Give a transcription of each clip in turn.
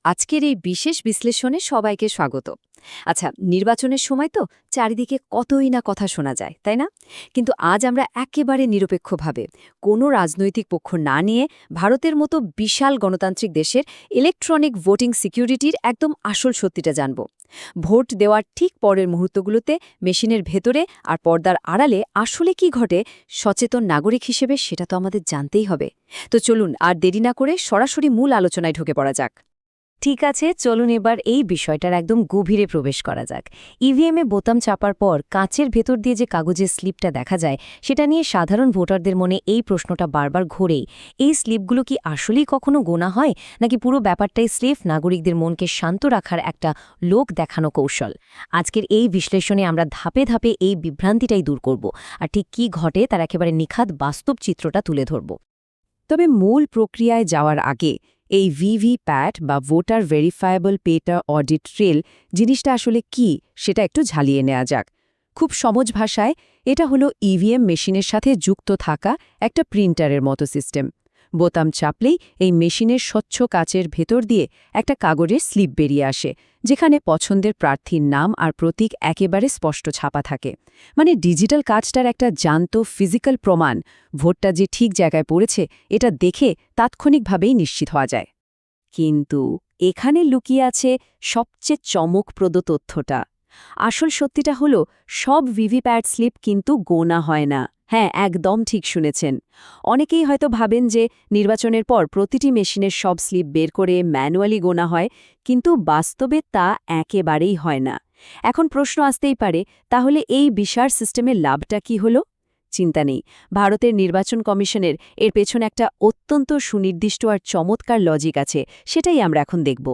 আজকের এই বিশেষ বিশ্লেষণে সবাইকে স্বাগত। আচ্ছা, নির্বাচনের সময় তো চারিদিকে কতই না কথা শোনা যায়, তাই না? কিন্তু আজ আমরা একেবারে নিরপেক্ষভাবে কোনো রাজনৈতিক পক্ষ না নিয়ে ভারতের মতো বিশাল গণতান্ত্রিক দেশের ইলেকট্রনিক ভোটিং সিকিউরিটির একদম আসল সত্যিটা জানব। ভোট দেওয়ার ঠিক পরের মুহূর্তগুলোতে মেশিনের ভেতরে আর পর্দার আড়ালে আসলে কি ঘটে, সচেতন নাগরিক হিসেবে সেটা তো আমাদের জানতেই হবে। তো চলুন আর দেরি না করে সরাসরি মূল আলোচনায় ঢুকে পড়া যাক। ঠিক আছে, চলুন এবার এই বিষয়টার একদম গভীরে প্রবেশ করা যাক। ইভিএমে বোতাম চাপার পর কাঁচের ভেতর দিয়ে যে কাগজের স্লিপটা দেখা যায়, সেটা নিয়ে সাধারণ ভোটারদের মনে এই প্রশ্নটা বারবার ঘোরেই। এই স্লিপগুলো কি আসলেই কখনো গোনা হয়, নাকি পুরো ব্যাপারটাই স্রেফ নাগরিকদের মনকে শান্ত রাখার একটা লোক দেখানো কৌশল? আজকের এই বিশ্লেষণে আমরা ধাপে ধাপে এই বিভ্রান্তিটাই দূর করব, আর ঠিক কী ঘটে তার একেবারে নিখাত বাস্তব চিত্রটা তুলে ধরব। তবে মূল প্রক্রিয়ায় যাওয়ার আগে এই ভিভিপ্যাট বা ভোটার ভেরিফায়েবল পেটার অডিট ট্রেল জিনিসটা আসলে কি সেটা একটু ঝালিয়ে নেওয়া যাক। খুব সহজ ভাষায় এটা হলো ইভিএম মেশিনের সাথে যুক্ত থাকা একটা প্রিন্টারের মতো সিস্টেম। বোতাম চাপলেই এই মেশিনের স্বচ্ছ কাচের ভেতর দিয়ে একটা কাগজের স্লিপ বেরিয়ে আসে, যেখানে পছন্দের প্রার্থীর নাম আর প্রতীক একেবারে স্পষ্ট ছাপা থাকে। মানে ডিজিটাল কাজটার একটা জ্যান্ত ফিজিক্যাল প্রমাণ ভোটটা যে ঠিক জায়গায় পড়েছে এটা দেখে তাৎক্ষণিকভাবেই নিশ্চিত হওয়া যায়। কিন্তু এখানে লুকিয়ে আছে সবচেয়ে চমকপ্রদ তথ্যটা। আসল সত্যিটা হলো, সব ভিভিপ্যাট স্লিপ কিন্তু গোনা হয় না। হ্যাঁ, একদম ঠিক শুনেছেন। অনেকেই হয়তো ভাবেন যে নির্বাচনের পর প্রতিটি মেশিনের সব স্লিপ বের করে ম্যানুয়ালি গোনা হয়, কিন্তু বাস্তবে তা একেবারেই হয় না। এখন প্রশ্ন আসতেই পারে, তাহলে এই বিশাল সিস্টেমের লাভটা কি হলো? চিন্তা নেই, ভারতের নির্বাচন কমিশনের এর পেছনে একটা অত্যন্ত সুনির্দিষ্ট আর চমৎকার লজিক আছে, সেটাই আমরা এখন দেখব।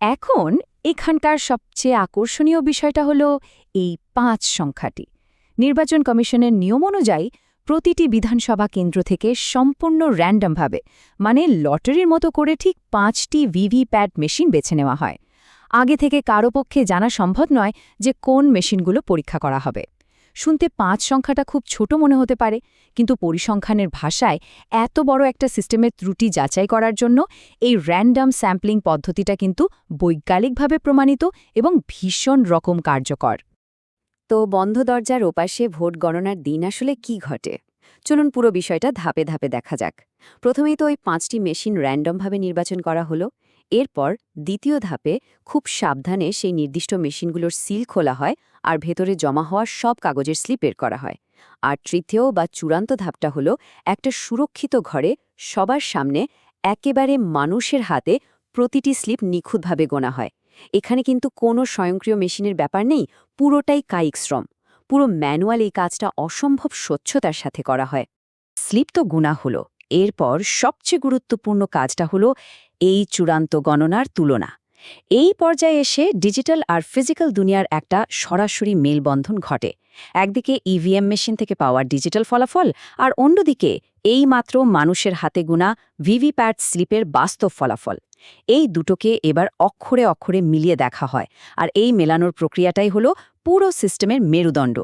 এখন এখানকার সবচেয়ে আকর্ষণীয় বিষয়টা হলো এই ৫ সংখ্যাটি। নির্বাচন কমিশনের নিয়ম অনুযায়ী প্রতিটি বিধানসভা কেন্দ্র থেকে সম্পূর্ণ র্যান্ডমভাবে, মানে লটারির মতো করে ঠিক ৫টি ভিভিপ্যাট মেশিন বেছে নেওয়া হয়। আগে থেকে কারো পক্ষে জানা সম্ভব নয় যে কোন মেশিনগুলো পরীক্ষা করা হবে। শুনতে ৫ সংখ্যাটা খুব ছোট মনে হতে পারে, কিন্তু পরিসংখ্যানের ভাষায় এত বড় একটা সিস্টেমের ত্রুটি যাচাই করার জন্য এই র্যান্ডম স্যাম্পলিং পদ্ধতিটা কিন্তু বৈজ্ঞানিকভাবে প্রমাণিত এবং ভীষণ রকম কার্যকর। তো বন্ধ দরজার ওপাশে ভোট গণনার দিন আসলে কি ঘটে? চলুন পুরো বিষয়টা ধাপে ধাপে দেখা যাক। প্রথমেই তো ওই ৫টি মেশিন র্যান্ডমভাবে নির্বাচন করা হলো। এরপর দ্বিতীয় ধাপে খুব সাবধানে সেই নির্দিষ্ট মেশিনগুলোর সিল খোলা হয় আর ভেতরে জমা হওয়া সব কাগজের স্লিপ বের করা হয়। আর তৃতীয় বা চূড়ান্ত ধাপটা হলো একটা সুরক্ষিত ঘরে সবার সামনে একেবারে মানুষের হাতে প্রতিটি স্লিপ নিখুঁতভাবে গোনা হয়। এখানে কিন্তু কোনো স্বয়ংক্রিয় মেশিনের ব্যাপার নেই, পুরোটাই কায়িক শ্রম। পুরো ম্যানুয়াল এই কাজটা অসম্ভব স্বচ্ছতার সাথে করা হয়। স্লিপ তো গুণা হলো, এরপর সবচেয়ে গুরুত্বপূর্ণ কাজটা হলো এই চূড়ান্ত গণনার তুলনা। এই পর্যায়ে এসে ডিজিটাল আর ফিজিক্যাল দুনিয়ার একটা সরাসরি মেলবন্ধন ঘটে। একদিকে ইভিএম মেশিন থেকে পাওয়া ডিজিটাল ফলাফল, আর অন্যদিকে এইমাত্র মানুষের হাতে গোনা ভিভিপ্যাট স্লিপের বাস্তব ফলাফল। এই দুটোকে এবার অক্ষরে অক্ষরে মিলিয়ে দেখা হয়, আর এই মেলানোর প্রক্রিয়াটাই হলো পুরো সিস্টেমের মেরুদণ্ড।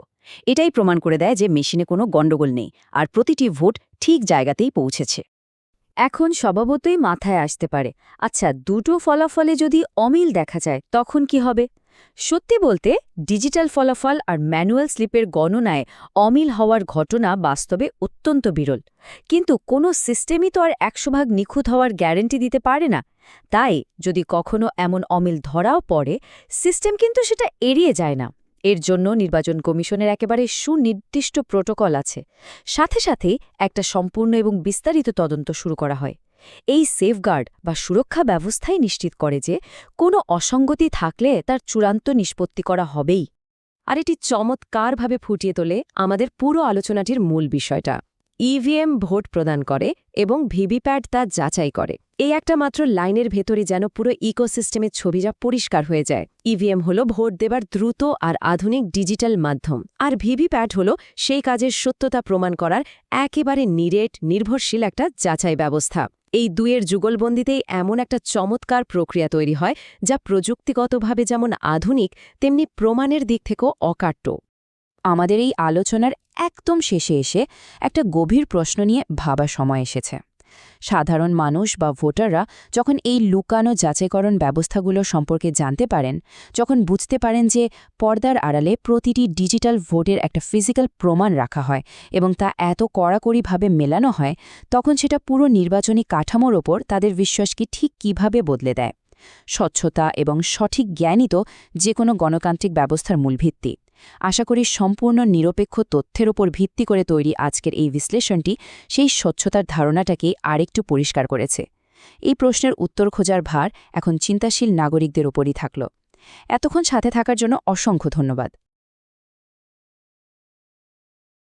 এটাই প্রমাণ করে দেয় যে মেশিনে কোনো গণ্ডগোল নেই আর প্রতিটি ভোট ঠিক জায়গাতেই পৌঁছেছে। এখন স্বভাবতই মাথায় আসতে পারে, আচ্ছা, দুটো ফলাফলে যদি অমিল দেখা যায় তখন কি হবে? সত্যি বলতে ডিজিটাল ফলাফল আর ম্যানুয়াল স্লিপের গণনায় অমিল হওয়ার ঘটনা বাস্তবে অত্যন্ত বিরল। কিন্তু কোনো সিস্টেমই তো আর ১০০% নিখুঁত হওয়ার গ্যারেন্টি দিতে পারে না। তাই যদি কখনো এমন অমিল ধরাও পড়ে, সিস্টেম কিন্তু সেটা এড়িয়ে যায় না। এর জন্য নির্বাচন কমিশনের একেবারে সুনির্দিষ্ট প্রোটোকল আছে। সাথে সাথেই একটা সম্পূর্ণ এবং বিস্তারিত তদন্ত শুরু করা হয়। এই সেফগার্ড বা সুরক্ষা ব্যবস্থাই নিশ্চিত করে যে কোনো অসঙ্গতি থাকলে তার চূড়ান্ত নিষ্পত্তি করা হবেই। আর এটি চমৎকারভাবে ফুটিয়ে তোলে আমাদের পুরো আলোচনাটির মূল বিষয়টা। ইভিএম ভোট প্রদান করে এবং ভিভিপ্যাট তা যাচাই করে। এই একটা মাত্র লাইনের ভেতরে যেন পুরো ইকোসিস্টেমের ছবিটা পরিষ্কার হয়ে যায়। ইভিএম হলো ভোট দেবার দ্রুত আর আধুনিক ডিজিটাল মাধ্যম, আর ভিভিপ্যাট হলো সেই কাজের সত্যতা প্রমাণ করার একেবারে নির্ভরশীল একটা যাচাই ব্যবস্থা। এই দুয়ের যুগলবন্দিতেই এমন একটা চমৎকার প্রক্রিয়া তৈরি হয়, যা প্রযুক্তিগতভাবে যেমন আধুনিক, তেমনি প্রমাণের দিক থেকেও অকাট্য। আমাদের এই আলোচনার একদম শেষে এসে একটা গভীর প্রশ্ন নিয়ে ভাবার সময় এসেছে। সাধারণ মানুষ বা ভোটাররা যখন এই লুকানো যাচাইকরণ ব্যবস্থাগুলো সম্পর্কে জানতে পারেন, যখন বুঝতে পারেন যে পর্দার আড়ালে প্রতিটি ডিজিটাল ভোটের একটা ফিজিক্যাল প্রমাণ রাখা হয় এবং তা এত কড়াকড়িভাবে মেলানো হয়, তখন সেটা পুরো নির্বাচনী কাঠামোর ওপর তাদের বিশ্বাসকে ঠিক কীভাবে বদলে দেয়। স্বচ্ছতা এবং সঠিক জ্ঞানই তো যে কোনো গণতান্ত্রিক ব্যবস্থার মূল ভিত্তি। আশা করি সম্পূর্ণ নিরপেক্ষ তথ্যের ওপর ভিত্তি করে তৈরি আজকের এই বিশ্লেষণটি সেই স্বচ্ছতার ধারণাটাকে আরেকটু পরিষ্কার করেছে। এই প্রশ্নের উত্তর খোঁজার ভার এখন চিন্তাশীল নাগরিকদের ওপরই থাকল। এতক্ষণ সাথে থাকার জন্য অসংখ্য ধন্যবাদ।